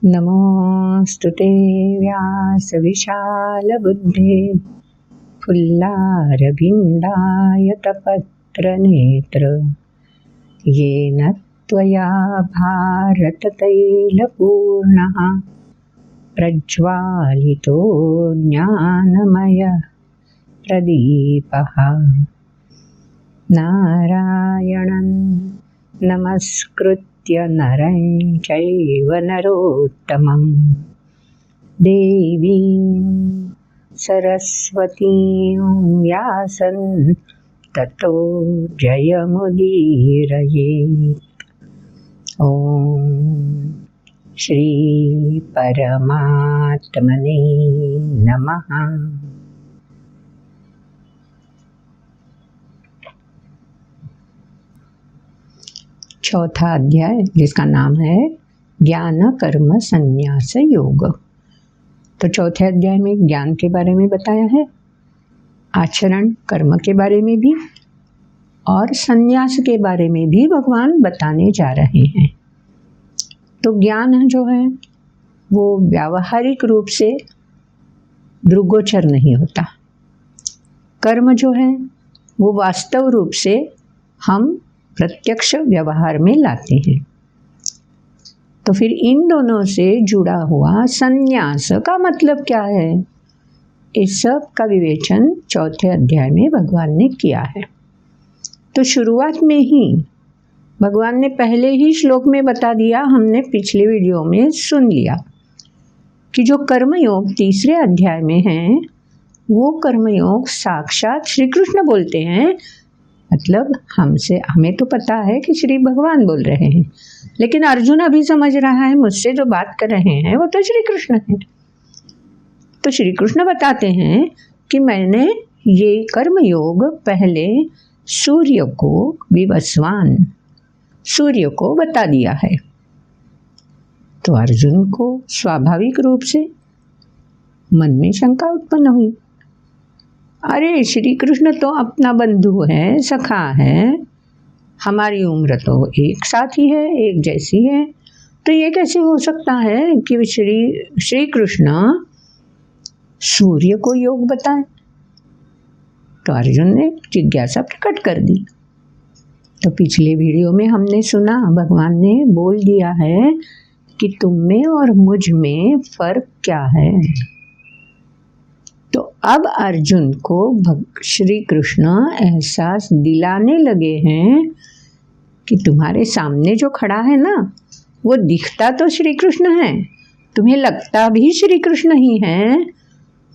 नमोऽस्तुते व्यासविशालबुद्धे फुल्लारविन्दायतपत्रनेत्र येन त्वया भारततैलपूर्णः प्रज्वालितो ज्ञानमयः प्रदीपः। नारायणं नमस्कृत्य नरं चैव नरोत्तमं देवीं सरस्वतीं व्यासं ततो जयमुदीरयेत्। ॐ श्री परमात्मने नमः। चौथा अध्याय जिसका नाम है ज्ञान कर्म संन्यास योग। तो चौथे अध्याय में ज्ञान के बारे में बताया है, आचरण कर्म के बारे में भी और संन्यास के बारे में भी भगवान बताने जा रहे हैं। तो ज्ञान जो है वो व्यावहारिक रूप से दृग्गोचर नहीं होता। कर्म जो है वो वास्तव रूप से हम प्रत्यक्ष व्यवहार में लाते हैं। तो फिर इन दोनों से जुड़ा हुआ संन्यास का मतलब क्या है, इस सब का विवेचन चौथे अध्याय में भगवान ने किया है। तो शुरुआत में ही भगवान ने पहले ही श्लोक में बता दिया, हमने पिछले वीडियो में सुन लिया कि जो कर्मयोग तीसरे अध्याय में है वो कर्मयोग साक्षात श्री कृष्ण बोलते हैं। मतलब हमें तो पता है कि श्री भगवान बोल रहे हैं, लेकिन अर्जुन अभी समझ रहा है मुझसे जो बात कर रहे हैं वो तो श्री कृष्ण है। तो श्री कृष्ण बताते हैं कि मैंने ये कर्मयोग पहले सूर्य को, विवस्वान सूर्य को बता दिया है। तो अर्जुन को स्वाभाविक रूप से मन में शंका उत्पन्न हुई, अरे श्री कृष्ण तो अपना बंधु है, सखा है, हमारी उम्र तो एक साथ ही है, एक जैसी है, तो ये कैसे हो सकता है कि श्री कृष्ण सूर्य को योग बताएं। तो अर्जुन ने जिज्ञासा प्रकट कर दी। तो पिछले वीडियो में हमने सुना, भगवान ने बोल दिया है कि तुम में और मुझ में फर्क क्या है। तो अब अर्जुन को श्री कृष्ण एहसास दिलाने लगे हैं कि तुम्हारे सामने जो खड़ा है ना, वो दिखता तो श्री कृष्ण है, तुम्हें लगता भी श्री कृष्ण ही है,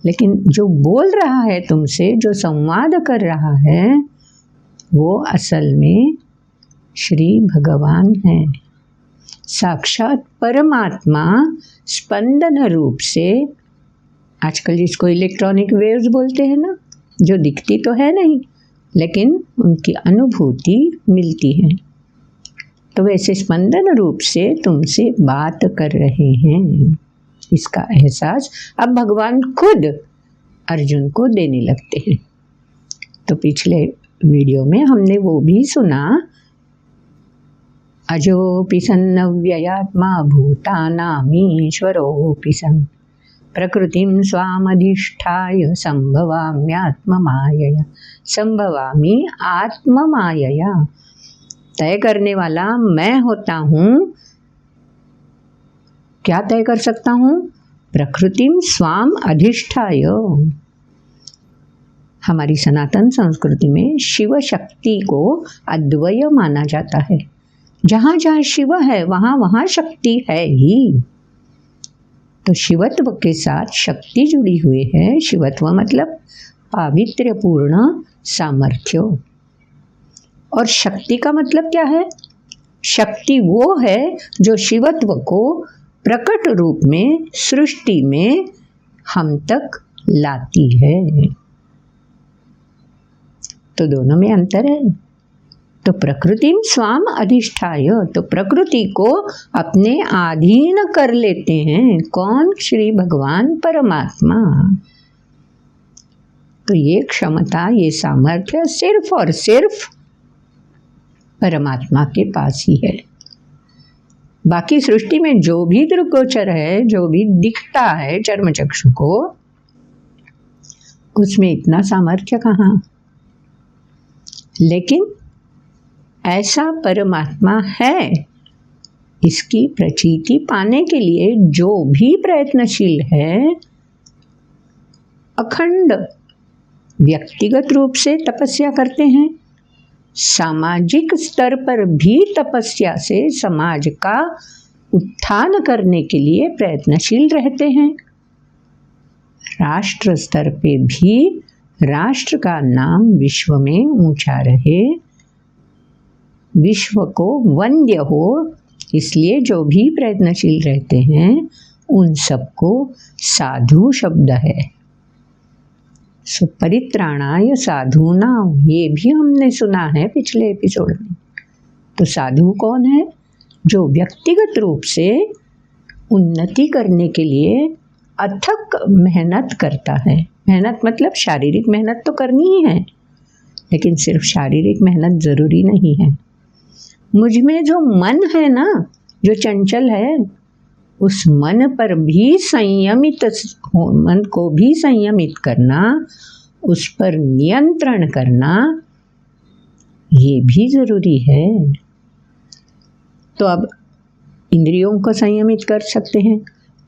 लेकिन जो बोल रहा है तुमसे, जो संवाद कर रहा है, वो असल में श्री भगवान है। साक्षात परमात्मा स्पंदन रूप से, आजकल जिसको इलेक्ट्रॉनिक वेव्स बोलते हैं ना, जो दिखती तो है नहीं लेकिन उनकी अनुभूति मिलती है, तो वैसे स्पंदन रूप से तुमसे बात कर रहे हैं। इसका एहसास अब भगवान खुद अर्जुन को देने लगते हैं। तो पिछले वीडियो में हमने वो भी सुना, अजोऽपि सन्नव्ययात्मा भूतानामीश्वरोऽपि सन् प्रकृतिं स्वामधिष्ठाय संभवामि आत्ममायया। तय करने वाला मैं होता हूँ। क्या तय कर सकता हूँ? प्रकृतिं स्वाम अधिष्ठाय। हमारी सनातन संस्कृति में शिव शक्ति को अद्वय माना जाता है। जहाँ जहाँ शिव है वहाँ वहाँ शक्ति है ही। तो शिवत्व के साथ शक्ति जुड़ी हुई है। शिवत्व मतलब पावित्र्यपूर्ण सामर्थ्य। और शक्ति का मतलब क्या है? शक्ति वो है जो शिवत्व को प्रकट रूप में सृष्टि में हम तक लाती है। तो दोनों में अंतर है। तो प्रकृतिम स्वाम अधिष्ठाय, तो प्रकृति को अपने अधीन कर लेते हैं। कौन? श्री भगवान परमात्मा। तो ये क्षमता, ये सामर्थ्य सिर्फ और सिर्फ परमात्मा के पास ही है। बाकी सृष्टि में जो भी दृग्गोचर है, जो भी दिखता है चर्म चक्षु को, उसमें इतना सामर्थ्य कहाँ। लेकिन ऐसा परमात्मा है, इसकी प्रचीति पाने के लिए जो भी प्रयत्नशील है, अखंड व्यक्तिगत रूप से तपस्या करते हैं, सामाजिक स्तर पर भी तपस्या से समाज का उत्थान करने के लिए प्रयत्नशील रहते हैं, राष्ट्र स्तर पे भी राष्ट्र का नाम विश्व में ऊंचा रहे, विश्व को वंद्य हो, इसलिए जो भी प्रयत्नशील रहते हैं उन सबको साधु शब्द है। सो परित्राणाय साधूनां, ये भी हमने सुना है पिछले एपिसोड में। तो साधु कौन है? जो व्यक्तिगत रूप से उन्नति करने के लिए अथक मेहनत करता है। मेहनत मतलब शारीरिक मेहनत तो करनी ही है, लेकिन सिर्फ शारीरिक मेहनत ज़रूरी नहीं है। मुझ में जो मन है ना, जो चंचल है, उस मन पर भी संयमित, मन को भी संयमित करना, उस पर नियंत्रण करना, ये भी ज़रूरी है। तो अब इंद्रियों को संयमित कर सकते हैं।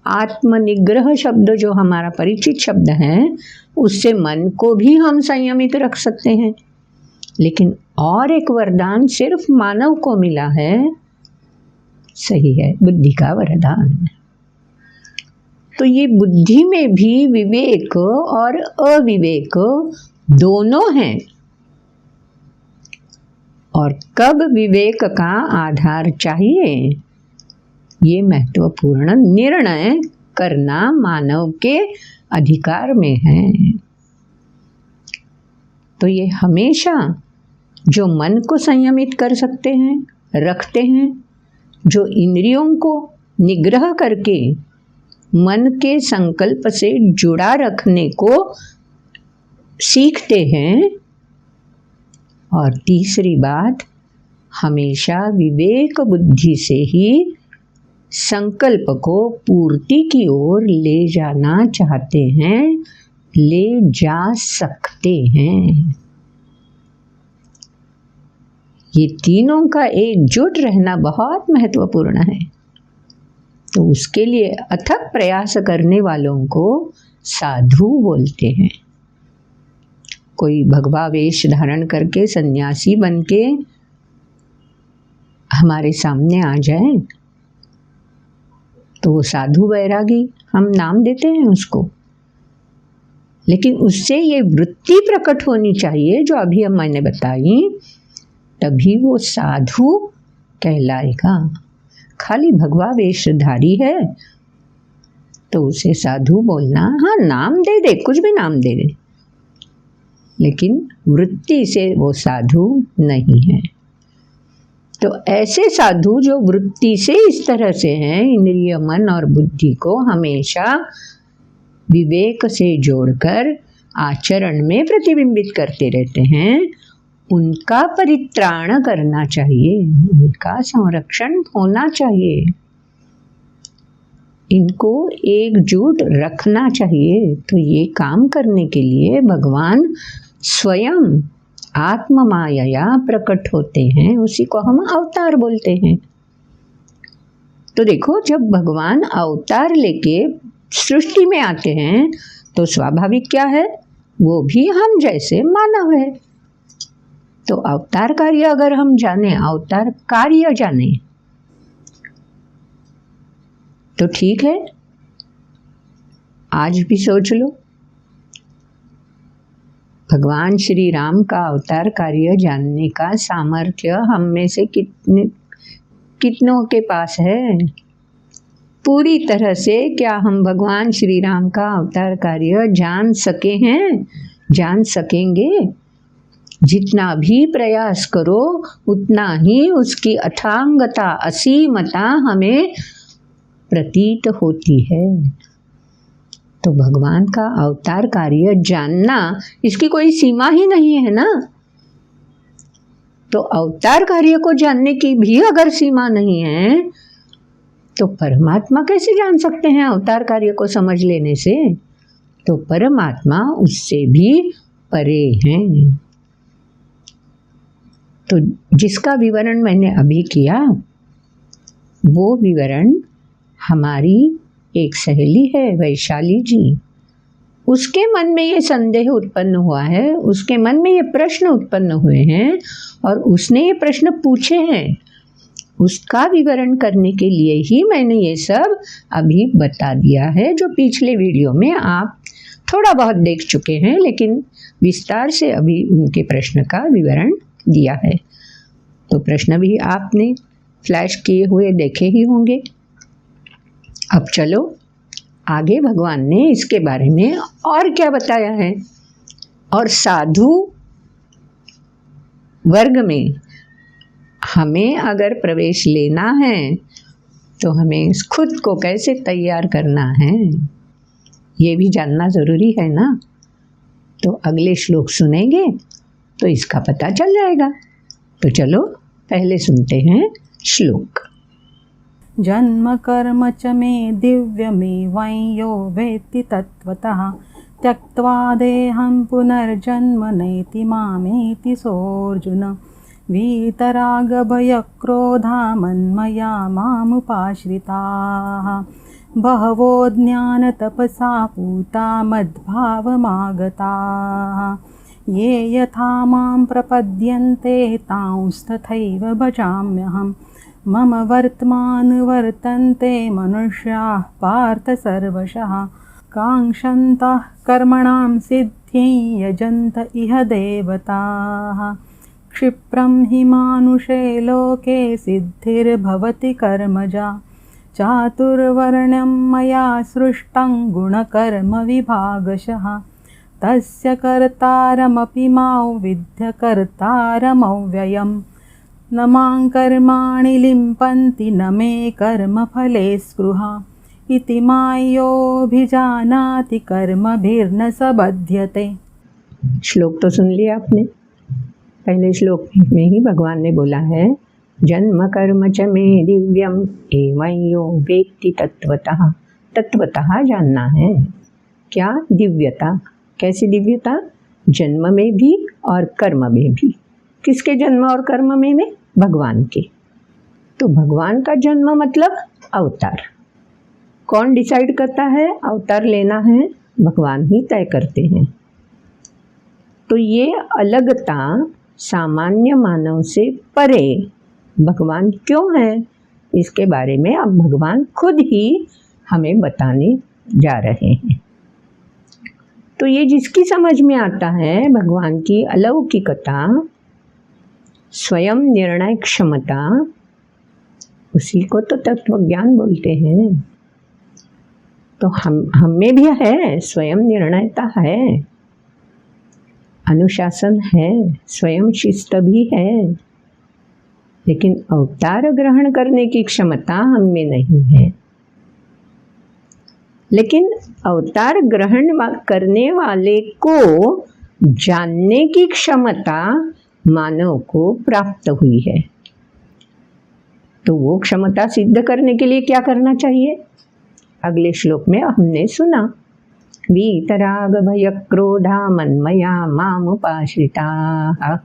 आत्मनिग्रह शब्द जो हमारा परिचित शब्द है, उससे मन को भी हम संयमित रख सकते हैं। लेकिन और एक वरदान सिर्फ मानव को मिला है, सही है, बुद्धि का वरदान। तो ये बुद्धि में भी विवेक और अविवेक दोनों हैं, और कब विवेक का आधार चाहिए, ये महत्वपूर्ण निर्णय करना मानव के अधिकार में है। तो ये हमेशा जो मन को संयमित कर सकते हैं, रखते हैं, जो इंद्रियों को निग्रह करके मन के संकल्प से जुड़ा रखने को सीखते हैं, और तीसरी बात, हमेशा विवेक बुद्धि से ही संकल्प को पूर्ति की ओर ले जाना चाहते हैं, ले जा सकते हैं। ये तीनों का एकजुट रहना बहुत महत्वपूर्ण है। तो उसके लिए अथक प्रयास करने वालों को साधु बोलते हैं। कोई भगवा वेश धारण करके सन्यासी बन के हमारे सामने आ जाए तो वो साधु वैरागी हम नाम देते हैं उसको, लेकिन उससे ये वृत्ति प्रकट होनी चाहिए जो अभी हम मैंने बताई, तभी वो साधु कहलाएगा। खाली भगवा वेशधारी है तो उसे साधु बोलना, हाँ नाम दे दे, कुछ भी नाम दे दे, लेकिन वृत्ति से वो साधु नहीं है। तो ऐसे साधु जो वृत्ति से इस तरह से हैं, इंद्रिय मन और बुद्धि को हमेशा विवेक से जोड़कर आचरण में प्रतिबिंबित करते रहते हैं, उनका परित्राण करना चाहिए, उनका संरक्षण होना चाहिए, इनको एकजुट रखना चाहिए। तो ये काम करने के लिए भगवान स्वयं आत्म माया प्रकट होते हैं, उसी को हम अवतार बोलते हैं। तो देखो, जब भगवान अवतार लेके सृष्टि में आते हैं तो स्वाभाविक क्या है, वो भी हम जैसे मानव है। तो अवतार कार्य अगर हम जाने, अवतार कार्य जाने तो ठीक है, आज भी सोच लो, भगवान श्री राम का अवतार कार्य जानने का सामर्थ्य हम में से कितनों के पास है? पूरी तरह से क्या हम भगवान श्री राम का अवतार कार्य जान सके हैं, जान सकेंगे? जितना भी प्रयास करो उतना ही उसकी अथांगता, असीमता हमें प्रतीत होती है। तो भगवान का अवतार कार्य जानना, इसकी कोई सीमा ही नहीं है ना। तो अवतार कार्य को जानने की भी अगर सीमा नहीं है तो परमात्मा कैसे जान सकते हैं अवतार कार्य को समझ लेने से? तो परमात्मा उससे भी परे हैं। तो जिसका विवरण मैंने अभी किया वो विवरण हमारी एक सहेली है वैशाली जी, उसके मन में ये संदेह उत्पन्न हुआ है, उसके मन में ये प्रश्न उत्पन्न हुए हैं और उसने ये प्रश्न पूछे हैं। उसका विवरण करने के लिए ही मैंने ये सब अभी बता दिया है, जो पिछले वीडियो में आप थोड़ा बहुत देख चुके हैं, लेकिन विस्तार से अभी उनके प्रश्न का विवरण दिया है। तो प्रश्न भी आपने फ्लैश किए हुए देखे ही होंगे। अब चलो आगे भगवान ने इसके बारे में और क्या बताया है। और साधु वर्ग में हमें अगर प्रवेश लेना है तो हमें खुद को कैसे तैयार करना है ये भी जानना ज़रूरी है ना। तो अगले श्लोक सुनेंगे तो इसका पता चल जाएगा। तो चलो पहले सुनते हैं श्लोक। जन्म कर्म च मे दिव्यमेवं यो वेत्ति तत्त्वतः त्यक्त्वा देहं पुनर्जन्म नैति मामेति सोऽर्जुन वीतरागभयक्रोधा मन्मया मामुपाश्रिताः बहवो ज्ञानतपसा पूता मद्भावमागताः ये यथा मां प्रपद्यन्ते तांस्तथैव भजाम्यहम् मम वर्तमानुवर्तन्ते मनुष्याः पार्थ सर्वशः काङ्क्षन्तः कर्मणां सिद्धिं यजन्त इह देवताः क्षिप्रं हि मानुषे लोके सिद्धिर्भवति कर्मजा चातुर्वर्ण्यं मया सृष्टं गुणकर्मविभागशः तस्य कर्तारमपि मां विद्य कर्तारमव्ययम् न मां कर्माणि लिम्पन्ति न मे कर्मफले स्पृहा इति मायोऽभिजानाति कर्मभिर्न स बध्यते। श्लोक तो सुन लिया आपने। पहले श्लोक में ही भगवान ने बोला है जन्म कर्म च मे दिव्यम एवं यो वेत्ति तत्वतः। तत्वतः जानना है। क्या? दिव्यता। कैसी दिव्यता? जन्म में भी और कर्म में भी। किसके जन्म और कर्म में? भगवान के। तो भगवान का जन्म मतलब अवतार। कौन डिसाइड करता है अवतार लेना है? भगवान ही तय करते हैं। तो ये अलगता सामान्य मानव से परे भगवान क्यों है, इसके बारे में अब भगवान खुद ही हमें बताने जा रहे हैं। तो ये जिसकी समझ में आता है भगवान की अलौकिकता, स्वयं निर्णय क्षमता, उसी को तो तत्व ज्ञान बोलते हैं। तो हम में भी है, स्वयं निर्णयता है, अनुशासन है, स्वयं शिस्त भी है, लेकिन अवतार ग्रहण करने की क्षमता हम में नहीं है। लेकिन अवतार ग्रहण करने वाले को जानने की क्षमता मानव को प्राप्त हुई है। तो वो क्षमता सिद्ध करने के लिए क्या करना चाहिए? अगले श्लोक में हमने सुना, वीतराग भय क्रोधा मन्मया मामुपाश्रिताः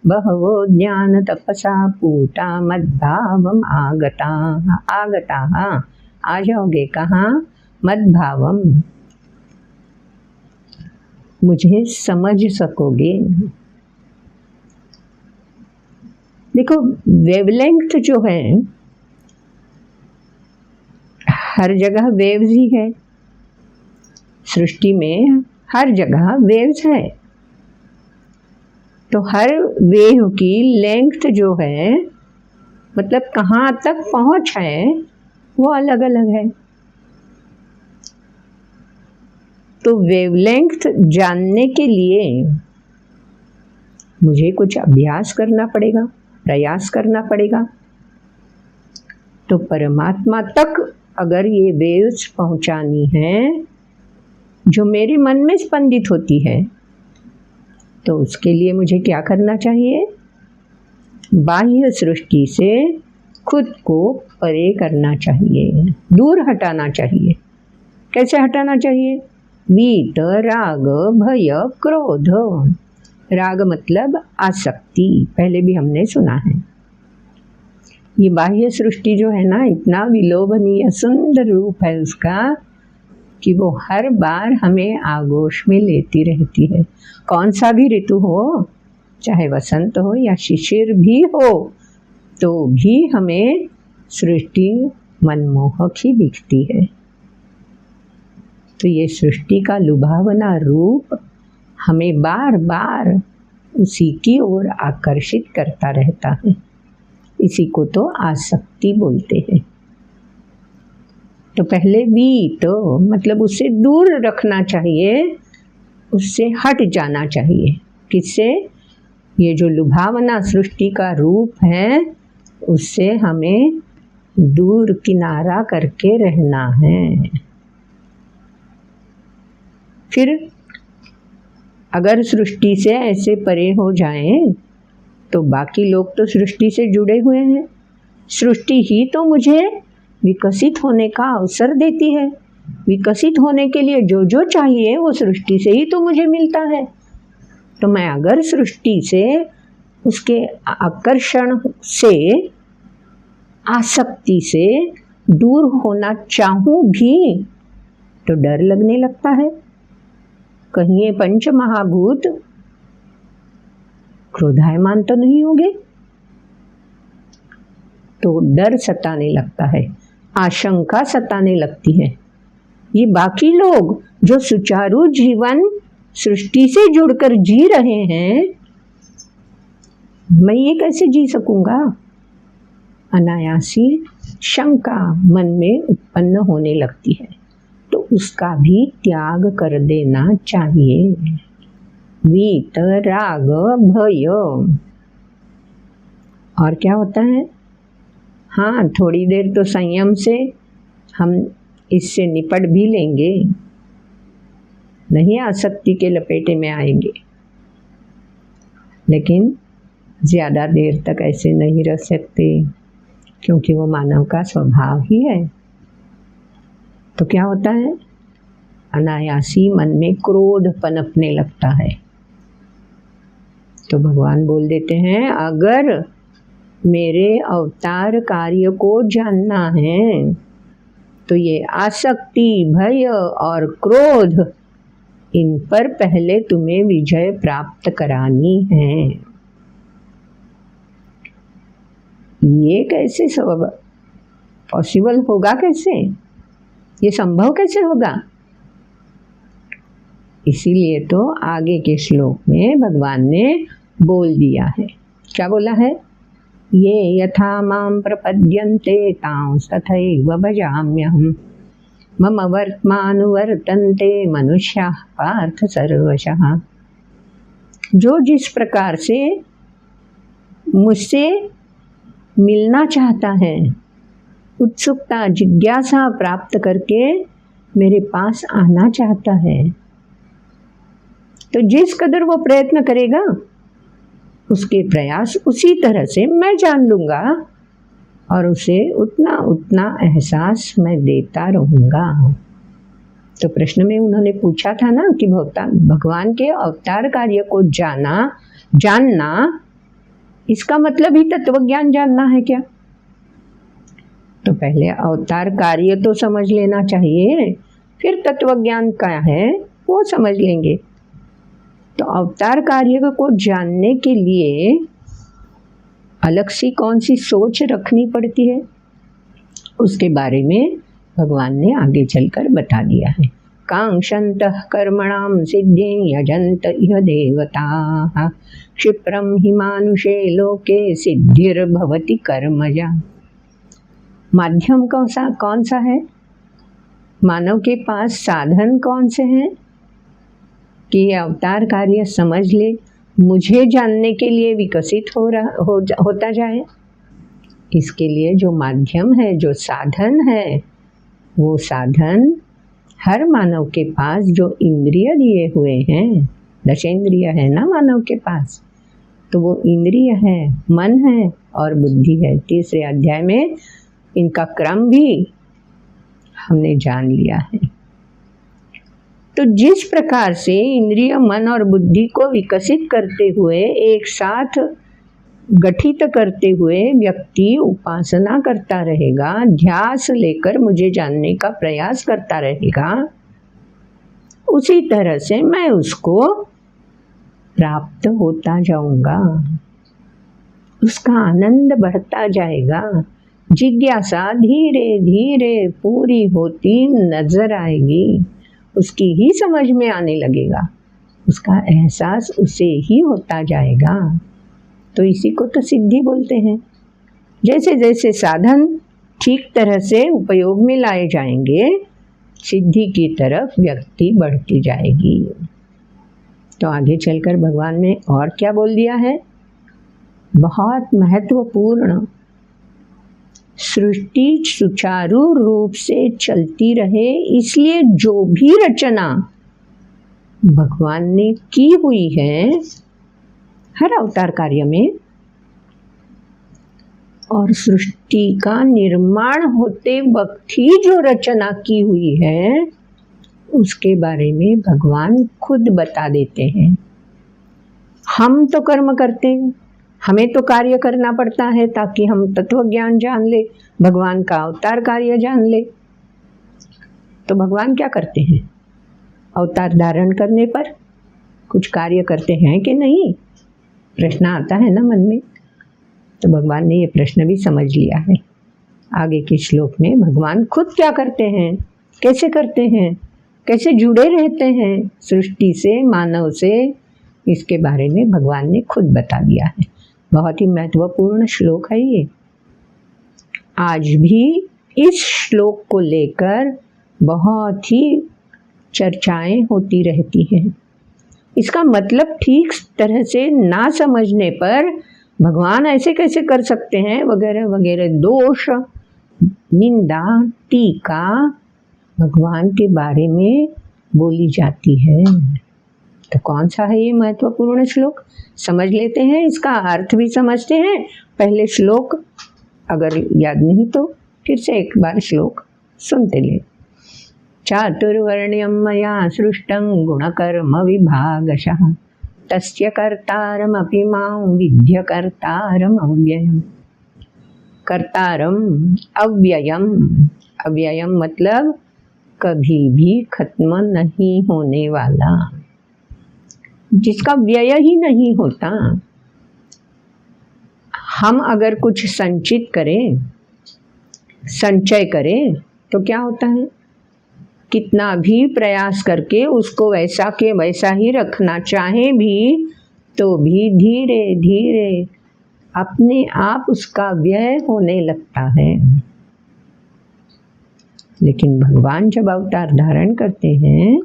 बहवो ज्ञान तपसा पूता मद्भावम आगताः। आगताः आ जाओगे कहाँ? मद्भावम, मुझे समझ सकोगे। देखो वेवलेंथ जो है, हर जगह वेव्स ही है। सृष्टि में हर जगह वेव्स है। तो हर वेव की लेंथ जो है, मतलब कहाँ तक पहुँच है, वो अलग अलग है। तो वेवलेंथ जानने के लिए मुझे कुछ अभ्यास करना पड़ेगा, प्रयास करना पड़ेगा। तो परमात्मा तक अगर ये वेव्स पहुंचानी है जो मेरे मन में स्पंदित होती है, तो उसके लिए मुझे क्या करना चाहिए? बाह्य सृष्टि से खुद को परे करना चाहिए, दूर हटाना चाहिए। कैसे हटाना चाहिए? वीत, राग, भय, क्रोध। राग मतलब आसक्ति, पहले भी हमने सुना है। ये बाह्य सृष्टि जो है ना, इतना विलोभनीय सुंदर रूप है उसका कि वो हर बार हमें आगोश में लेती रहती है। कौन सा भी ऋतु हो, चाहे वसंत हो या शिशिर भी हो, तो भी हमें सृष्टि मनमोहक ही दिखती है। तो ये सृष्टि का लुभावना रूप हमें बार बार उसी की ओर आकर्षित करता रहता है। इसी को तो आसक्ति बोलते हैं। तो पहले भी तो मतलब उससे दूर रखना चाहिए, उससे हट जाना चाहिए। किससे? ये जो लुभावना सृष्टि का रूप है, उससे हमें दूर किनारा करके रहना है। फिर अगर सृष्टि से ऐसे परे हो जाएं, तो बाकी लोग तो सृष्टि से जुड़े हुए हैं। सृष्टि ही तो मुझे विकसित होने का अवसर देती है। विकसित होने के लिए जो जो चाहिए वो सृष्टि से ही तो मुझे मिलता है। तो मैं अगर सृष्टि से, उसके आकर्षण से, आसक्ति से दूर होना चाहूं भी तो डर लगने लगता है। कहीं ये पंच महाभूत क्रोधायमान तो नहीं होंगे? तो डर सताने लगता है, आशंका सताने लगती है। ये बाकी लोग जो सुचारू जीवन सृष्टि से जुड़कर जी रहे हैं, मैं ये कैसे जी सकूंगा? अनायासी शंका मन में उत्पन्न होने लगती है। तो उसका भी त्याग कर देना चाहिए। वीत, राग, भय। और क्या होता है? हाँ, थोड़ी देर तो संयम से हम इससे निपट भी लेंगे, नहीं आसक्ति के लपेटे में आएंगे, लेकिन ज़्यादा देर तक ऐसे नहीं रह सकते, क्योंकि वो मानव का स्वभाव ही है। तो क्या होता है? अनायासी मन में क्रोध पनपने लगता है। तो भगवान बोल देते हैं, अगर मेरे अवतार कार्य को जानना है तो ये आसक्ति, भय और क्रोध, इन पर पहले तुम्हें विजय प्राप्त करानी है। ये कैसे पॉसिबल होगा? कैसे ये संभव कैसे होगा? इसीलिए तो आगे के श्लोक में भगवान ने बोल दिया है। क्या बोला है? ये यथा मां प्रपद्यन्ते तांस तथैव भजाम्यहम् मम वर्त्मानुवर्तन्ते मनुष्याः पार्थ सर्वशः। जो जिस प्रकार से मुझसे मिलना चाहता है, उत्सुकता, जिज्ञासा प्राप्त करके मेरे पास आना चाहता है, तो जिस कदर वो प्रयत्न करेगा, उसके प्रयास उसी तरह से मैं जान लूँगा और उसे उतना उतना एहसास मैं देता रहूँगा। तो प्रश्न में उन्होंने पूछा था ना कि भगवान के अवतार कार्य को जानना, इसका मतलब ही तत्वज्ञान जानना है क्या? तो पहले अवतार कार्य तो समझ लेना चाहिए, फिर तत्वज्ञान क्या है वो समझ लेंगे। तो अवतार कार्य को जानने के लिए अलग सी कौन सी सोच रखनी पड़ती है, उसके बारे में भगवान ने आगे चलकर बता दिया है। कांक्षन्तः कर्मणां सिद्धिं यजन्त इह देवताः क्षिप्रं हि मानुषे लोके सिद्धिर्भवति कर्मजा। माध्यम कौन सा है? मानव के पास साधन कौन से हैं कि ये अवतार कार्य समझ ले, मुझे जानने के लिए विकसित होता जाए? इसके लिए जो माध्यम है, जो साधन है, वो साधन हर मानव के पास जो इंद्रिय दिए हुए हैं, दशेंद्रिय है ना मानव के पास, तो वो इंद्रिय है, मन है और बुद्धि है। तीसरे अध्याय में इनका क्रम भी हमने जान लिया है। तो जिस प्रकार से इंद्रिय, मन और बुद्धि को विकसित करते हुए, एक साथ गठित करते हुए व्यक्ति उपासना करता रहेगा, ध्यास लेकर मुझे जानने का प्रयास करता रहेगा, उसी तरह से मैं उसको प्राप्त होता जाऊंगा, उसका आनंद बढ़ता जाएगा, जिज्ञासा धीरे धीरे पूरी होती नजर आएगी, उसकी ही समझ में आने लगेगा, उसका एहसास उसे ही होता जाएगा। तो इसी को तो सिद्धि बोलते हैं। जैसे जैसे साधन ठीक तरह से उपयोग में लाए जाएंगे, सिद्धि की तरफ व्यक्ति बढ़ती जाएगी। तो आगे चलकर भगवान ने और क्या बोल दिया है, बहुत महत्वपूर्ण, सृष्टि सुचारू रूप से चलती रहे इसलिए जो भी रचना भगवान ने की हुई है हर अवतार कार्य में, और सृष्टि का निर्माण होते वक्त ही जो रचना की हुई है उसके बारे में भगवान खुद बता देते हैं। हम तो कर्म करते हैं, हमें तो कार्य करना पड़ता है ताकि हम तत्व ज्ञान जान ले, भगवान का अवतार कार्य जान ले। तो भगवान क्या करते हैं, अवतार धारण करने पर कुछ कार्य करते हैं कि नहीं, प्रश्न आता है ना मन में। तो भगवान ने ये प्रश्न भी समझ लिया है। आगे के श्लोक में भगवान खुद क्या करते हैं, कैसे करते हैं, कैसे जुड़े रहते हैं सृष्टि से, मानव से, इसके बारे में भगवान ने खुद बता दिया है। बहुत ही महत्वपूर्ण श्लोक है ये। आज भी इस श्लोक को लेकर बहुत ही चर्चाएं होती रहती हैं। इसका मतलब ठीक तरह से ना समझने पर भगवान ऐसे कैसे कर सकते हैं वगैरह वगैरह दोष, निंदा, टीका भगवान के बारे में बोली जाती है। तो कौन सा है ये महत्वपूर्ण श्लोक, समझ लेते हैं, इसका अर्थ भी समझते हैं। पहले श्लोक अगर याद नहीं तो फिर से एक बार श्लोक सुनते ले। चातुर्वर्ण्यं मया सृष्टं गुणकर्म विभागशः तस्य कर्तारमपि मां विद्य कर्तारम् अव्ययम्। कर्तारम अव्ययम, अव्ययम मतलब कभी भी खत्म नहीं होने वाला, जिसका व्यय ही नहीं होता। हम अगर कुछ संचित करें, संचय करें तो क्या होता है, कितना भी प्रयास करके उसको वैसा के वैसा ही रखना चाहे भी तो भी धीरे धीरे अपने आप उसका व्यय होने लगता है। लेकिन भगवान जब अवतार धारण करते हैं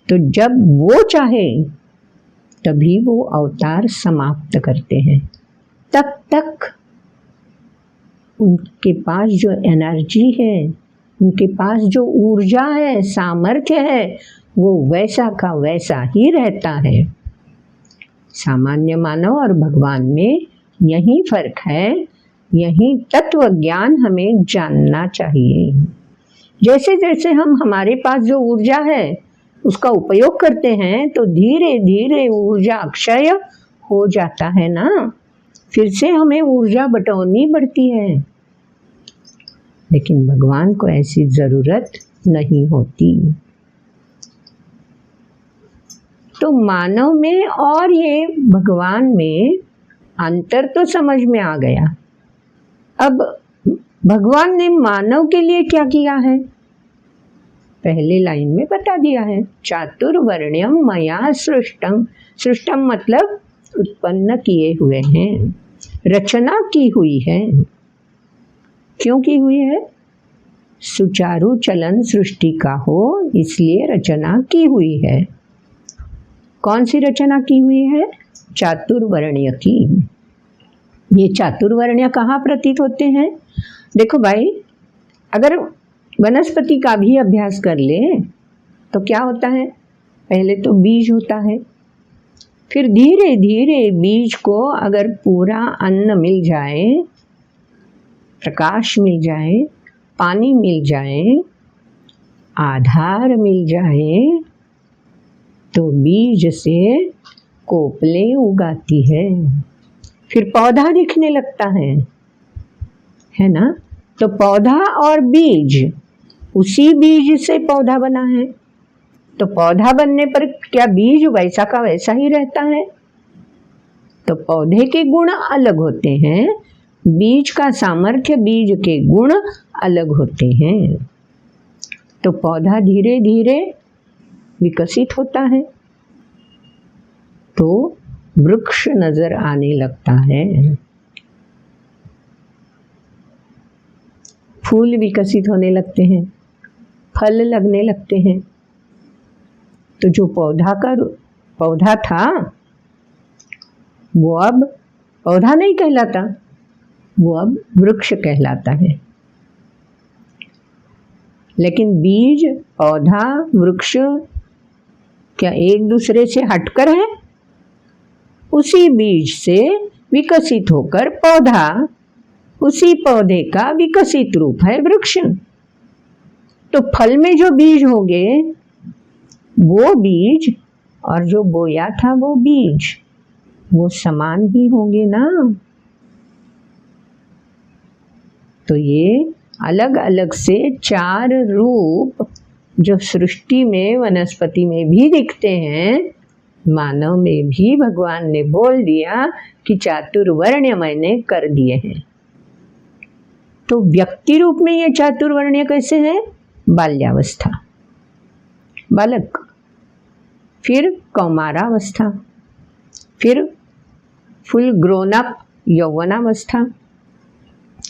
तो जब वो चाहे तभी वो अवतार समाप्त करते हैं। तब तक उनके पास जो एनर्जी है, उनके पास जो ऊर्जा है, सामर्थ्य है, वो वैसा का वैसा ही रहता है। सामान्य मानव और भगवान में यही फर्क है, यही तत्व ज्ञान हमें जानना चाहिए। जैसे जैसे हम हमारे पास जो ऊर्जा है उसका उपयोग करते हैं तो धीरे धीरे ऊर्जा अक्षय हो जाता है ना, फिर से हमें ऊर्जा बटोरनी पड़ती है। लेकिन भगवान को ऐसी जरूरत नहीं होती। तो मानव में और ये भगवान में अंतर तो समझ में आ गया। अब भगवान ने मानव के लिए क्या किया है, पहले लाइन में बता दिया है। चातुर्वर्ण्यम मया सृष्टम, सृष्टम मतलब उत्पन्न किए हुए हैं, रचना की हुई है। क्यों की हुई है, सुचारू चलन सृष्टि का हो इसलिए रचना की हुई है। कौन सी रचना की हुई है, चातुर्वर्ण्य की। ये चातुर्वर्ण्य कहाँ प्रतीत होते हैं, देखो भाई, अगर वनस्पति का भी अभ्यास कर ले तो क्या होता है, पहले तो बीज होता है, फिर धीरे धीरे बीज को अगर पूरा अन्न मिल जाए, प्रकाश मिल जाए, पानी मिल जाए, आधार मिल जाए, तो बीज से कोपले उगाती है, फिर पौधा दिखने लगता है ना। तो पौधा और बीज, उसी बीज से पौधा बना है, तो पौधा बनने पर क्या बीज वैसा का वैसा ही रहता है? तो पौधे के गुण अलग होते हैं, बीज का सामर्थ्य, बीज के गुण अलग होते हैं। तो पौधा धीरे धीरे विकसित होता है तो वृक्ष नजर आने लगता है, फूल विकसित होने लगते हैं, फल लगने लगते हैं। तो जो पौधा था वो अब पौधा नहीं कहलाता, वो अब वृक्ष कहलाता है। लेकिन बीज, पौधा, वृक्ष क्या एक दूसरे से हटकर है? उसी बीज से विकसित होकर पौधा, उसी पौधे का विकसित रूप है वृक्ष। तो फल में जो बीज होंगे वो बीज, और जो बोया था वो बीज, वो समान ही होंगे ना। तो ये अलग अलग से 4 रूप जो सृष्टि में, वनस्पति में भी दिखते हैं, मानव में भी भगवान ने बोल दिया कि चातुर्वर्ण्य मैंने कर दिए हैं। तो व्यक्ति रूप में ये चातुर्वर्ण्य कैसे है? बाल्यावस्था, बालक, फिर कौमारावस्था, फिर फुल ग्रोन अप यौवनावस्था,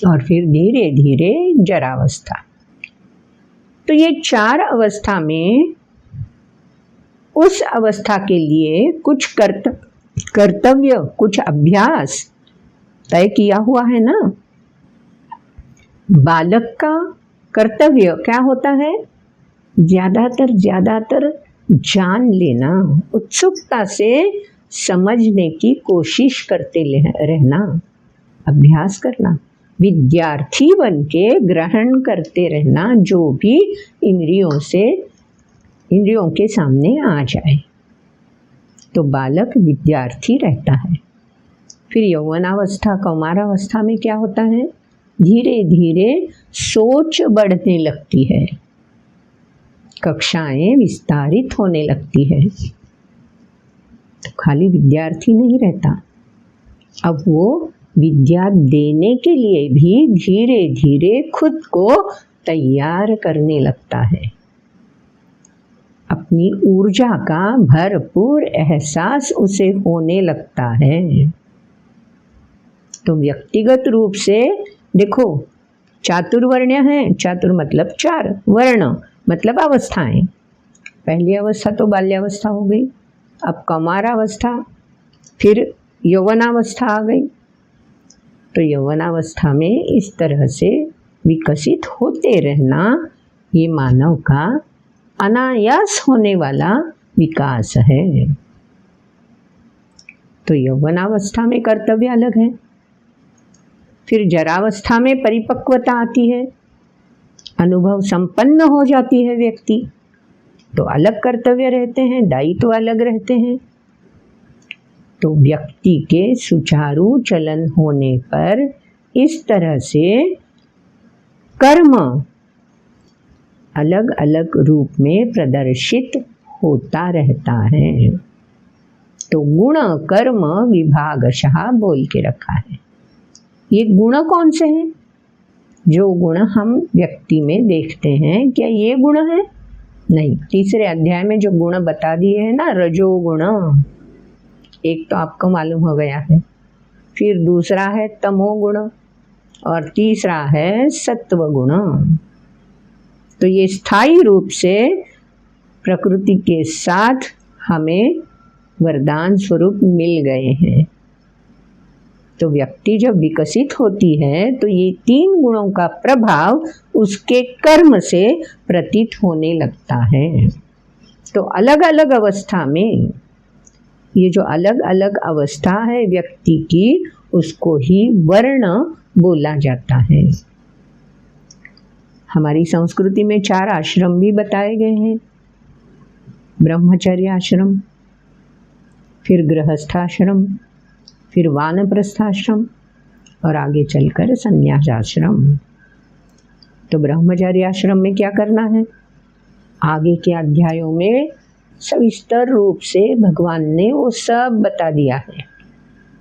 और फिर धीरे धीरे जरावस्था। तो ये 4 अवस्था में उस अवस्था के लिए कुछ कर्तव्य, कुछ अभ्यास तय किया हुआ है ना। बालक का कर्तव्य क्या होता है? ज्यादातर जान लेना, उत्सुकता से समझने की कोशिश करते रहना, अभ्यास करना, विद्यार्थी बन के ग्रहण करते रहना जो भी इंद्रियों के सामने आ जाए। तो बालक विद्यार्थी रहता है। फिर यौवनावस्था, कौमारावस्था में क्या होता है? धीरे धीरे सोच बढ़ने लगती है, कक्षाएं विस्तारित होने लगती है। तो खाली विद्यार्थी नहीं रहता, अब वो विद्या देने के लिए भी धीरे धीरे खुद को तैयार करने लगता है। अपनी ऊर्जा का भरपूर एहसास उसे होने लगता है। तो व्यक्तिगत रूप से देखो, चातुर्वर्ण्य है, चातुर मतलब 4, वर्ण मतलब अवस्थाएं। पहली अवस्था तो बाल्यावस्था हो गई, अब कौमारावस्था, फिर यौवनावस्था आ गई। तो यौवनावस्था में इस तरह से विकसित होते रहना, ये मानव का अनायास होने वाला विकास है। तो यौवनावस्था में कर्तव्य अलग है, फिर जरावस्था में परिपक्वता आती है, अनुभव संपन्न हो जाती है व्यक्ति, तो अलग कर्तव्य रहते हैं, दायित्व अलग रहते हैं। तो व्यक्ति के सुचारू चलन होने पर इस तरह से कर्म अलग अलग रूप में प्रदर्शित होता रहता है। तो गुण कर्म विभागशः बोल के रखा है। ये गुण कौन से हैं? जो गुण हम व्यक्ति में देखते हैं, क्या ये गुण है? नहीं। तीसरे अध्याय में जो गुण बता दिए हैं ना, रजोगुण, एक तो आपको मालूम हो गया है, फिर दूसरा है तमोगुण, और तीसरा है सत्वगुण। तो ये स्थायी रूप से प्रकृति के साथ हमें वरदान स्वरूप मिल गए हैं। तो व्यक्ति जब विकसित होती है तो ये 3 गुणों का प्रभाव उसके कर्म से प्रतीत होने लगता है। तो अलग अलग अवस्था में ये जो अलग अलग अवस्था है व्यक्ति की, उसको ही वर्ण बोला जाता है। हमारी संस्कृति में 4 आश्रम भी बताए गए हैं, ब्रह्मचर्य आश्रम, फिर गृहस्थाश्रम, फिर वानप्रस्थाश्रम और आगे चलकर संन्यास आश्रम। तो ब्रह्मचर्य आश्रम में क्या करना है, आगे के अध्यायों में सविस्तर रूप से भगवान ने वो सब बता दिया है।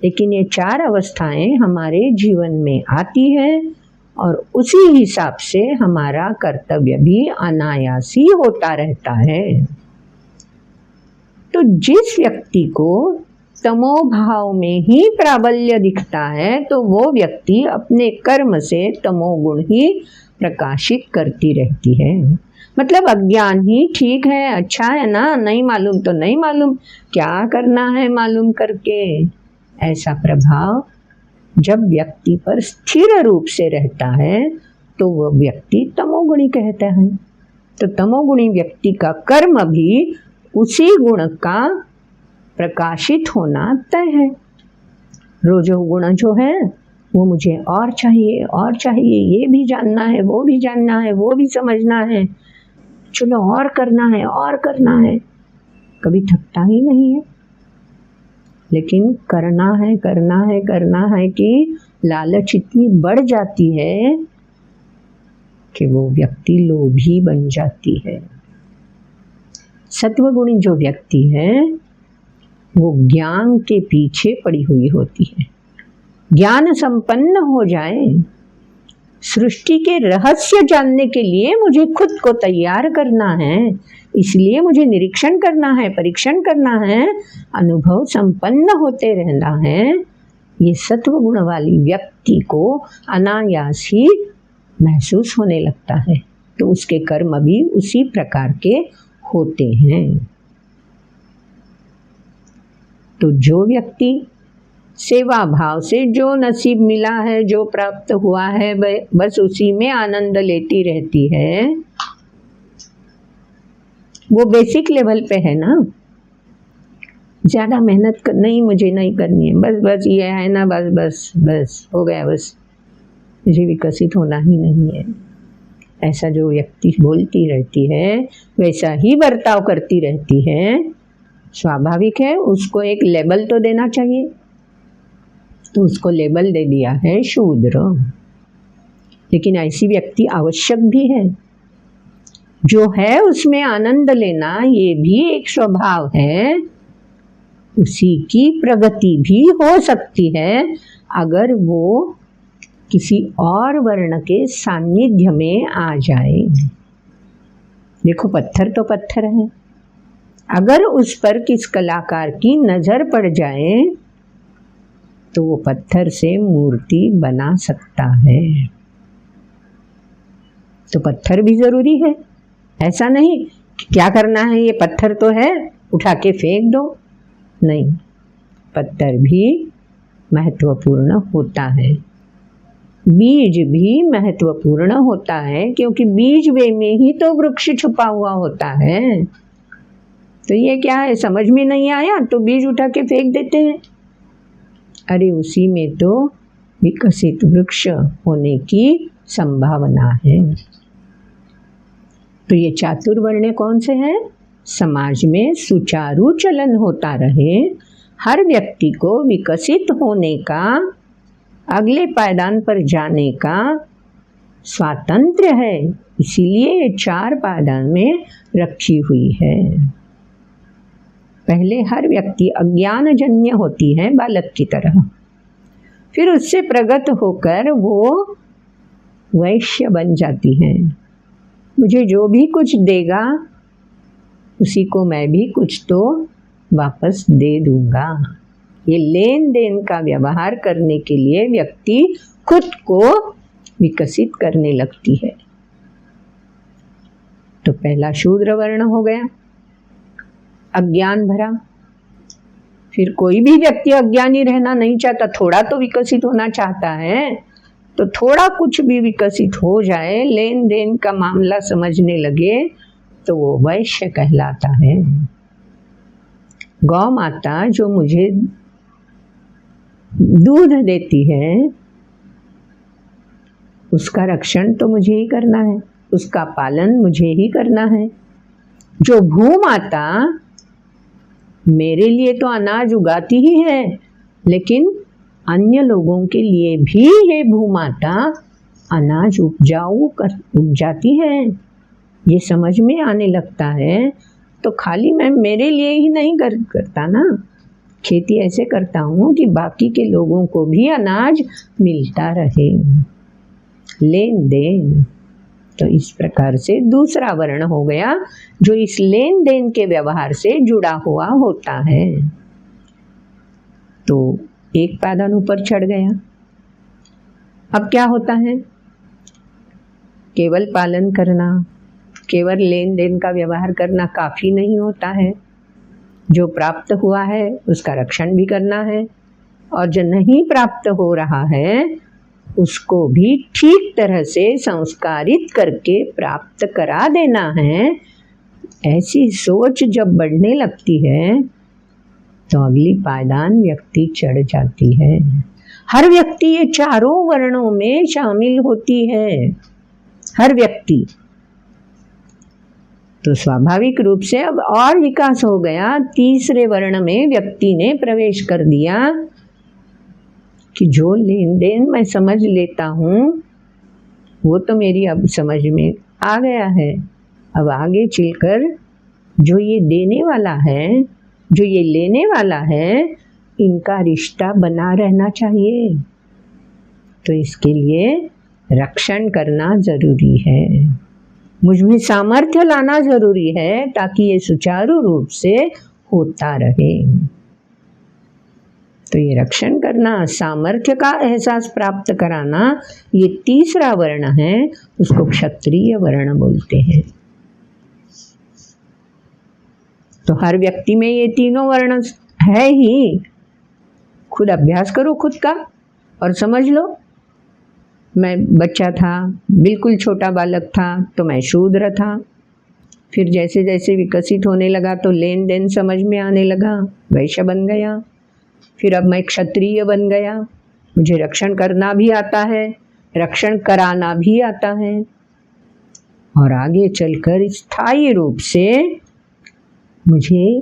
लेकिन ये 4 अवस्थाएं हमारे जीवन में आती हैं और उसी हिसाब से हमारा कर्तव्य भी अनायासी होता रहता है। तो जिस व्यक्ति को तमोभाव में ही प्राबल्य दिखता है, तो वो व्यक्ति अपने कर्म से तमोगुण ही प्रकाशित करती रहती है। मतलब अज्ञान ही ठीक है, अच्छा है ना, नहीं मालूम तो नहीं मालूम, क्या करना है मालूम करके, ऐसा प्रभाव जब व्यक्ति पर स्थिर रूप से रहता है तो वह व्यक्ति तमोगुणी कहते हैं। तो तमोगुणी व्यक्ति का कर्म भी उसी गुण का प्रकाशित होना तय है। रजोगुण जो है वो मुझे और चाहिए और चाहिए, ये भी जानना है, वो भी जानना है, वो भी समझना है, चलो और करना है और करना है, कभी थकता ही नहीं है। लेकिन करना है करना है करना है कि लालच इतनी बढ़ जाती है कि वो व्यक्ति लोभी बन जाती है। सत्वगुणी जो व्यक्ति है वो ज्ञान के पीछे पड़ी हुई होती है। ज्ञान संपन्न हो जाए, सृष्टि के रहस्य जानने के लिए मुझे खुद को तैयार करना है, इसलिए मुझे निरीक्षण करना है, परीक्षण करना है, अनुभव संपन्न होते रहना है। ये सत्व गुण वाली व्यक्ति को अनायास ही महसूस होने लगता है, तो उसके कर्म भी उसी प्रकार के होते हैं। तो जो व्यक्ति सेवा भाव से जो नसीब मिला है, जो प्राप्त हुआ है, बस उसी में आनंद लेती रहती है, वो बेसिक लेवल पे है ना। ज़्यादा मेहनत नहीं, मुझे नहीं करनी है, बस बस ये है ना, बस बस बस हो गया, बस मुझे विकसित होना ही नहीं है, ऐसा जो व्यक्ति बोलती रहती है, वैसा ही बर्ताव करती रहती है, स्वाभाविक है उसको एक लेबल तो देना चाहिए। तो उसको लेबल दे दिया है शूद्र। लेकिन ऐसी व्यक्ति आवश्यक भी है। जो है उसमें आनंद लेना, ये भी एक स्वभाव है। उसी की प्रगति भी हो सकती है अगर वो किसी और वर्ण के सानिध्य में आ जाए। देखो पत्थर तो पत्थर है, अगर उस पर किस कलाकार की नज़र पड़ जाए तो वो पत्थर से मूर्ति बना सकता है। तो पत्थर भी ज़रूरी है, ऐसा नहीं क्या करना है, ये पत्थर तो है उठा के फेंक दो, नहीं, पत्थर भी महत्वपूर्ण होता है। बीज भी महत्वपूर्ण होता है, क्योंकि बीज वे में ही तो वृक्ष छुपा हुआ होता है। तो ये क्या है, समझ में नहीं आया तो बीज उठा के फेंक देते हैं। अरे उसी में तो विकसित वृक्ष होने की संभावना है। तो ये चातुर्वर्ण कौन से हैं? समाज में सुचारू चलन होता रहे, हर व्यक्ति को विकसित होने का, अगले पायदान पर जाने का स्वातंत्र्य है, इसीलिए ये 4 पायदान में रखी हुई है। पहले हर व्यक्ति अज्ञानजन्य होती है बालक की तरह, फिर उससे प्रगत होकर वो वैश्य बन जाती है। मुझे जो भी कुछ देगा उसी को मैं भी कुछ तो वापस दे दूंगा। ये लेन देन का व्यवहार करने के लिए व्यक्ति खुद को विकसित करने लगती है। तो पहला शूद्र वर्ण हो गया, अज्ञान भरा। फिर कोई भी व्यक्ति अज्ञानी रहना नहीं चाहता, थोड़ा तो विकसित होना चाहता है, तो थोड़ा कुछ भी विकसित हो जाए, लेन देन का मामला समझने लगे, तो वो वैश्य कहलाता है। गौ माता जो मुझे दूध देती है उसका रक्षण तो मुझे ही करना है, उसका पालन मुझे ही करना है। जो भूमाता मेरे लिए तो अनाज उगाती ही है, लेकिन अन्य लोगों के लिए भी ये भूमाता अनाज उपजाती है। ये समझ में आने लगता है तो खाली मैं मेरे लिए ही नहीं करता ना, खेती ऐसे करता हूँ कि बाकी के लोगों को भी अनाज मिलता रहे, लेन देन। तो इस प्रकार से दूसरा वर्ण हो गया जो इस लेन देन के व्यवहार से जुड़ा हुआ होता है। तो एक पादान ऊपर चढ़ गया। अब क्या होता है? केवल पालन करना, केवल लेन देन का व्यवहार करना काफ़ी नहीं होता है। जो प्राप्त हुआ है उसका रक्षण भी करना है, और जो नहीं प्राप्त हो रहा है उसको भी ठीक तरह से संस्कारित करके प्राप्त करा देना है। ऐसी सोच जब बढ़ने लगती है तो अगली पायदान व्यक्ति चढ़ जाती है। हर व्यक्ति ये चारों वर्णों में शामिल होती है, हर व्यक्ति। तो स्वाभाविक रूप से अब और विकास हो गया। तीसरे वर्ण में व्यक्ति ने प्रवेश कर दिया कि जो लेन देन मैं समझ लेता हूँ वो तो मेरी अब समझ में आ गया है। अब आगे चलकर जो ये देने वाला है, जो ये लेने वाला है, इनका रिश्ता बना रहना चाहिए। तो इसके लिए रक्षण करना जरूरी है, मुझ में सामर्थ्य लाना जरूरी है ताकि ये सुचारू रूप से होता रहे। तो ये रक्षण करना, सामर्थ्य का एहसास प्राप्त कराना, ये तीसरा वर्ण है, उसको क्षत्रिय वर्ण बोलते हैं। तो हर व्यक्ति में ये तीनों वर्ण है ही। खुद अभ्यास करो खुद का और समझ लो। मैं बच्चा था, बिल्कुल छोटा बालक था तो मैं शूद्र था। फिर जैसे जैसे विकसित होने लगा तो लेन देन समझ में आने लगा, वैश्य बन गया। फिर अब मैं क्षत्रिय बन गया, मुझे रक्षण करना भी आता है, रक्षण कराना भी आता है। और आगे चलकर स्थायी रूप से मुझे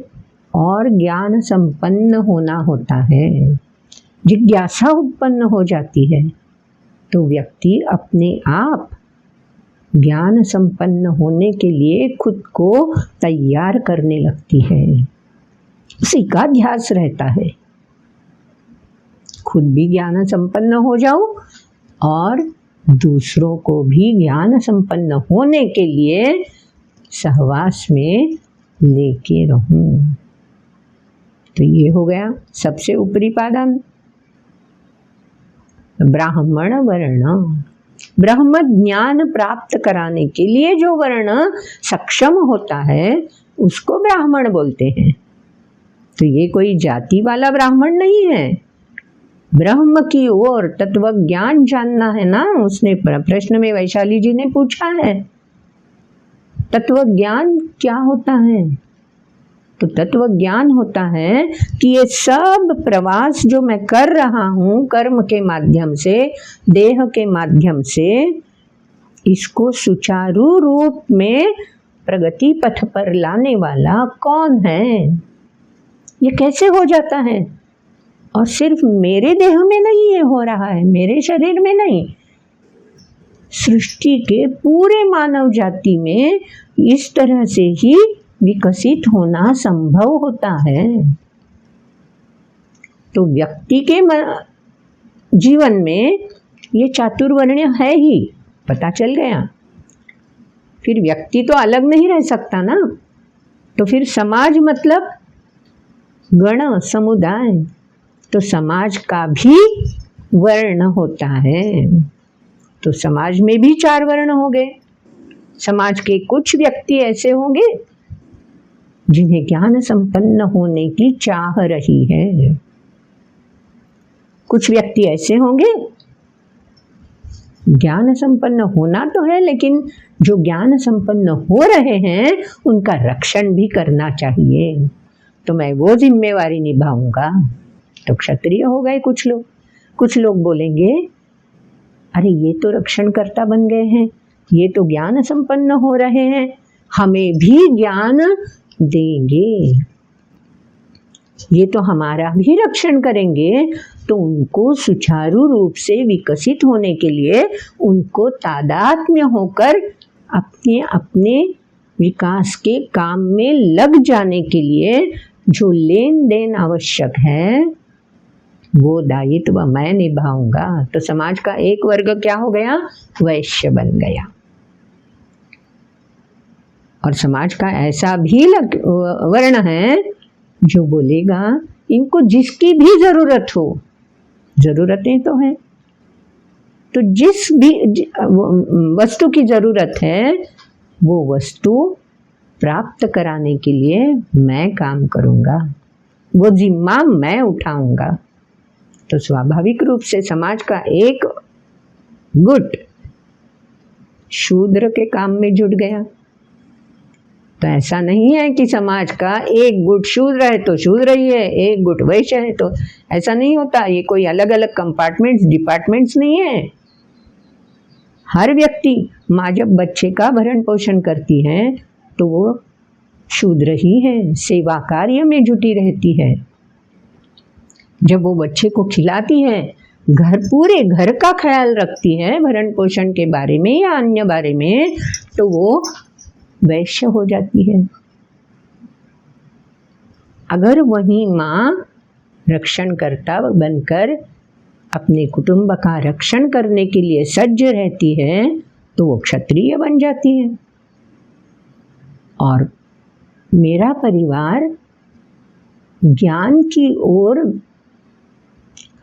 और ज्ञान संपन्न होना होता है। जिज्ञासा उत्पन्न हो जाती है तो व्यक्ति अपने आप ज्ञान संपन्न होने के लिए खुद को तैयार करने लगती है। उसी का ध्यास रहता है, खुद भी ज्ञान संपन्न हो जाऊं और दूसरों को भी ज्ञान संपन्न होने के लिए सहवास में लेके रहूं। तो ये हो गया सबसे ऊपरी पादान, ब्राह्मण वर्ण। ब्रह्म ज्ञान प्राप्त कराने के लिए जो वर्ण सक्षम होता है उसको ब्राह्मण बोलते हैं। तो ये कोई जाति वाला ब्राह्मण नहीं है। ब्रह्म की ओर तत्व ज्ञान जानना है ना, उसने प्रश्न में वैशाली जी ने पूछा है तत्व ज्ञान क्या होता है। तो तत्व ज्ञान होता है कि ये सब प्रवास जो मैं कर रहा हूँ कर्म के माध्यम से, देह के माध्यम से, इसको सुचारू रूप में प्रगति पथ पर लाने वाला कौन है, ये कैसे हो जाता है। और सिर्फ मेरे देह में नहीं ये हो रहा है, मेरे शरीर में नहीं, सृष्टि के पूरे मानव जाति में इस तरह से ही विकसित होना संभव होता है। तो व्यक्ति के जीवन में ये चातुर्वर्ण्य है ही, पता चल गया। फिर व्यक्ति तो अलग नहीं रह सकता ना, तो फिर समाज मतलब गण समुदाय, तो समाज का भी वर्ण होता है। तो समाज में भी 4 वर्ण हो गए। समाज के कुछ व्यक्ति ऐसे होंगे जिन्हें ज्ञान संपन्न होने की चाह रही है, कुछ व्यक्ति ऐसे होंगे ज्ञान संपन्न होना तो है लेकिन जो ज्ञान संपन्न हो रहे हैं उनका रक्षण भी करना चाहिए। तो मैं वो जिम्मेवारी निभाऊंगा। तो क्षत्रिय हो गए कुछ लोग। कुछ लोग बोलेंगे अरे ये तो रक्षणकर्ता बन गए हैं, ये तो ज्ञान संपन्न हो रहे हैं, हमें भी ज्ञान देंगे, ये तो हमारा भी रक्षण करेंगे। तो उनको सुचारू रूप से विकसित होने के लिए उनको तादात्म्य होकर अपने अपने विकास के काम में लग जाने के लिए जो लेन देन आवश्यक है वो दायित्व मैं निभाऊंगा। तो समाज का एक वर्ग क्या हो गया? वैश्य बन गया। और समाज का ऐसा भी वर्ण है जो बोलेगा इनको जिसकी भी जरूरत हो, जरूरतें तो है, तो जिस भी वस्तु की जरूरत है वो वस्तु प्राप्त कराने के लिए मैं काम करूंगा, वो जिम्मा मैं उठाऊंगा। तो स्वाभाविक रूप से समाज का एक गुट शूद्र के काम में जुट गया। तो ऐसा नहीं है कि समाज का एक गुट शूद्र है तो शूद्र ही है, एक गुट वैश्य है तो ऐसा नहीं होता। ये कोई अलग अलग कंपार्टमेंट्स डिपार्टमेंट्स नहीं है। हर व्यक्ति माँ जब बच्चे का भरण पोषण करती है तो वो शूद्र ही है, सेवा कार्य में जुटी रहती है। जब वो बच्चे को खिलाती है, पूरे घर का ख्याल रखती है भरण पोषण के बारे में या अन्य बारे में, तो वो वैश्य हो जाती है। अगर वही माँ रक्षणकर्ता बनकर अपने कुटुंब का रक्षण करने के लिए सज्ज रहती है तो वो क्षत्रिय बन जाती है। और मेरा परिवार ज्ञान की ओर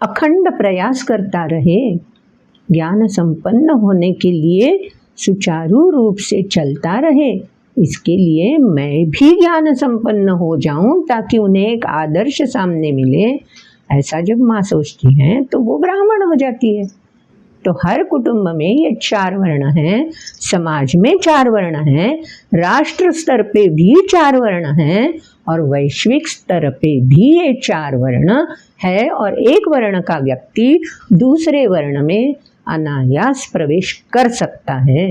अखंड प्रयास करता रहे, ज्ञान संपन्न होने के लिए सुचारू रूप से चलता रहे, इसके लिए मैं भी ज्ञान संपन्न हो जाऊं ताकि उन्हें एक आदर्श सामने मिले। ऐसा जब माँ सोचती है तो वो ब्राह्मण हो जाती है। तो हर कुटुंब में ये 4 वर्ण हैं, समाज में 4 वर्ण हैं, राष्ट्र स्तर पे भी 4 वर्ण हैं और वैश्विक स्तर पे भी ये 4 वर्ण है। और एक वर्ण का व्यक्ति दूसरे वर्ण में अनायास प्रवेश कर सकता है।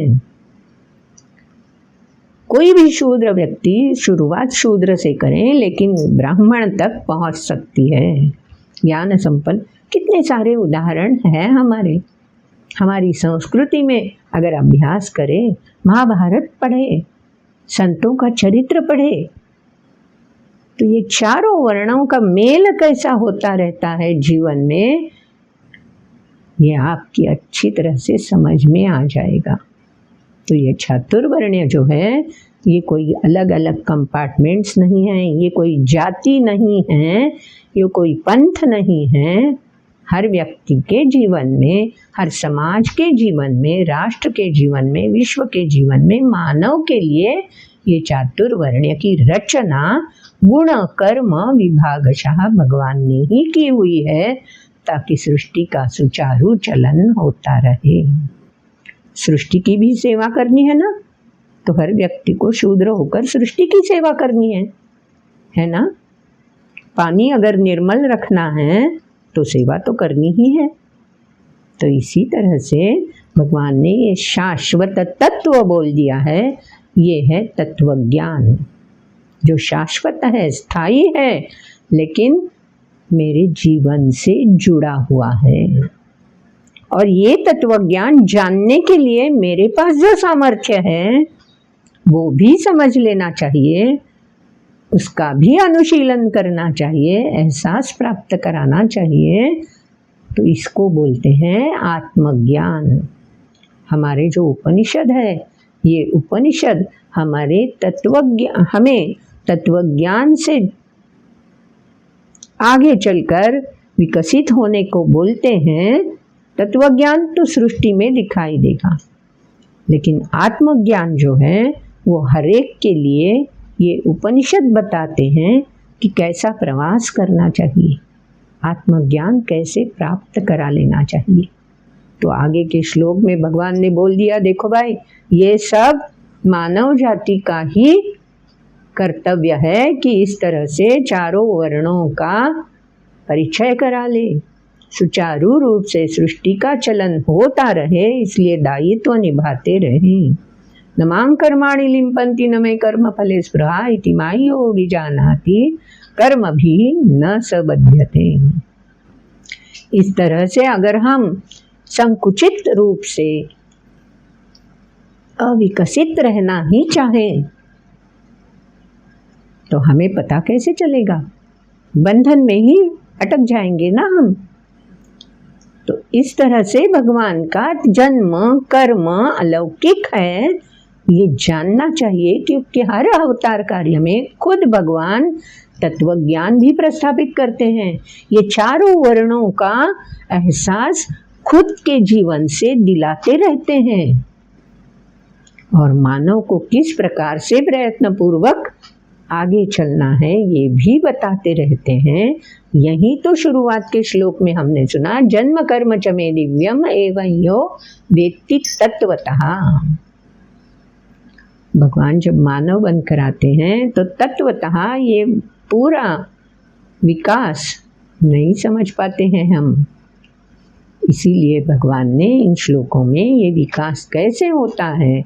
कोई भी शूद्र व्यक्ति शुरुआत शूद्र से करें लेकिन ब्राह्मण तक पहुंच सकती है। ज्ञान संपन्न कितने सारे उदाहरण हैं हमारी संस्कृति में। अगर अभ्यास करें, महाभारत पढ़े, संतों का चरित्र पढ़े, तो ये 4 वर्णों का मेल कैसा होता रहता है जीवन में, ये आपकी अच्छी तरह से समझ में आ जाएगा। तो ये चातुर्वर्ण्य जो है ये कोई अलग अलग कंपार्टमेंट्स नहीं हैं, ये कोई जाति नहीं है, ये कोई पंथ नहीं है। हर व्यक्ति के जीवन में, हर समाज के जीवन में, राष्ट्र के जीवन में, विश्व के जीवन में, मानव के लिए ये चातुर्वर्ण्य की रचना गुण कर्म विभागशः भगवान ने ही की हुई है ताकि सृष्टि का सुचारू चलन होता रहे। सृष्टि की भी सेवा करनी है ना, तो हर व्यक्ति को शूद्र होकर सृष्टि की सेवा करनी है ना। पानी अगर निर्मल रखना है तो सेवा तो करनी ही है। तो इसी तरह से भगवान ने ये शाश्वत तत्व बोल दिया है। ये है तत्व ज्ञान जो शाश्वत है, स्थायी है, लेकिन मेरे जीवन से जुड़ा हुआ है। और ये तत्व ज्ञान जानने के लिए मेरे पास जो सामर्थ्य है वो भी समझ लेना चाहिए, उसका भी अनुशीलन करना चाहिए, एहसास प्राप्त कराना चाहिए। तो इसको बोलते हैं आत्मज्ञान। हमारे जो उपनिषद है, ये उपनिषद हमें तत्वज्ञान से आगे चलकर विकसित होने को बोलते हैं। तत्वज्ञान तो सृष्टि में दिखाई देगा, लेकिन आत्मज्ञान जो है वो हरेक के लिए ये उपनिषद बताते हैं कि कैसा प्रवास करना चाहिए, आत्मज्ञान कैसे प्राप्त करा लेना चाहिए। तो आगे के श्लोक में भगवान ने बोल दिया, देखो भाई, ये सब मानव जाति का ही कर्तव्य है कि इस तरह से चारों वर्णों का परिचय करा ले, सुचारू रूप से सृष्टि का चलन होता रहे, इसलिए दायित्व निभाते रहें। न मां कर्माणि लिम्पन्ति न मे कर्म फले स्पृहा इति माय्यो विजानाति कर्म भी न सबध्यते। इस तरह से अगर हम संकुचित रूप से अविकसित रहना ही चाहें तो हमें पता कैसे चलेगा? बंधन में ही अटक जाएंगे ना हम। तो इस तरह से भगवान का जन्म कर्म अलौकिक है, ये जानना चाहिए, क्योंकि हर अवतार कार्य में खुद भगवान तत्व ज्ञान भी प्रस्थापित करते हैं। ये चारों वर्णों का एहसास खुद के जीवन से दिलाते रहते हैं और मानव को किस प्रकार से प्रयत्न पूर्वक आगे चलना है ये भी बताते रहते हैं। यही तो शुरुआत के श्लोक में हमने सुना, जन्म कर्म च मे दिव्यम एवं यो वेत्ति तत्वतः। भगवान जब मानव बनकर आते हैं तो तत्वतः ये पूरा विकास नहीं समझ पाते हैं हम। इसीलिए भगवान ने इन श्लोकों में ये विकास कैसे होता है,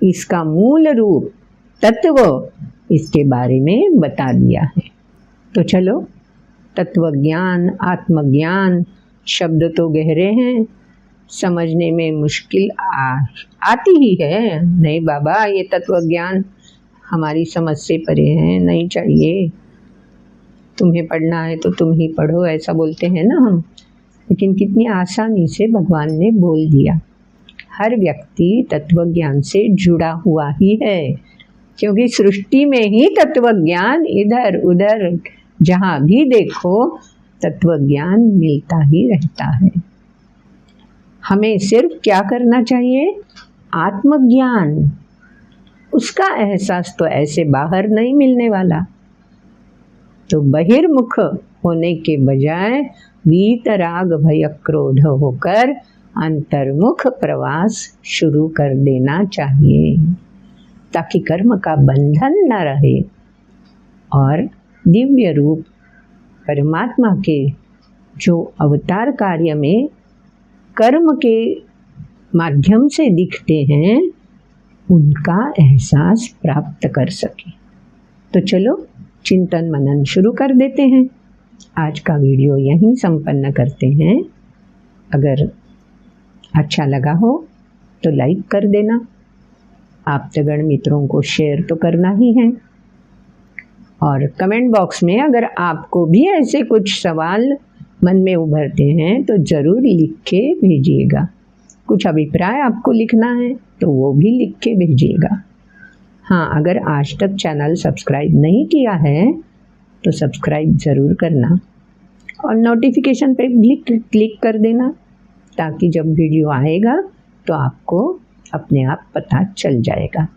इसका मूल रूप तत्व, इसके बारे में बता दिया है। तो चलो, तत्व ज्ञान आत्मज्ञान शब्द तो गहरे हैं, समझने में मुश्किल आती ही है। नहीं बाबा, ये तत्व ज्ञान हमारी समझ से परे हैं, नहीं चाहिए, तुम्हें पढ़ना है तो तुम ही पढ़ो, ऐसा बोलते हैं ना हम। लेकिन कितनी आसानी से भगवान ने बोल दिया। हर व्यक्ति तत्व ज्ञान से जुड़ा हुआ ही है, क्योंकि सृष्टि में ही तत्व ज्ञान इधर उधर जहाँ भी देखो तत्व ज्ञान मिलता ही रहता है। हमें सिर्फ क्या करना चाहिए? आत्मज्ञान। उसका एहसास तो ऐसे बाहर नहीं मिलने वाला। तो बहिर्मुख होने के बजाय वीतराग भय क्रोध होकर अंतर्मुख प्रवास शुरू कर देना चाहिए, ताकि कर्म का बंधन न रहे और दिव्य रूप परमात्मा के जो अवतार कार्य में कर्म के माध्यम से दिखते हैं उनका एहसास प्राप्त कर सके। तो चलो चिंतन मनन शुरू कर देते हैं। आज का वीडियो यहीं संपन्न करते हैं। अगर अच्छा लगा हो तो लाइक कर देना, आप्तगण मित्रों को शेयर तो करना ही है, और कमेंट बॉक्स में अगर आपको भी ऐसे कुछ सवाल मन में उभरते हैं तो ज़रूर लिख के भेजिएगा। कुछ अभिप्राय आपको लिखना है तो वो भी लिख के भेजिएगा। हाँ, अगर आज तक चैनल सब्सक्राइब नहीं किया है तो सब्सक्राइब ज़रूर करना और नोटिफिकेशन पे क्लिक कर देना, ताकि जब वीडियो आएगा तो आपको अपने आप पता चल जाएगा।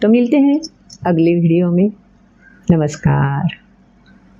तो मिलते हैं अगले वीडियो में। नमस्कार।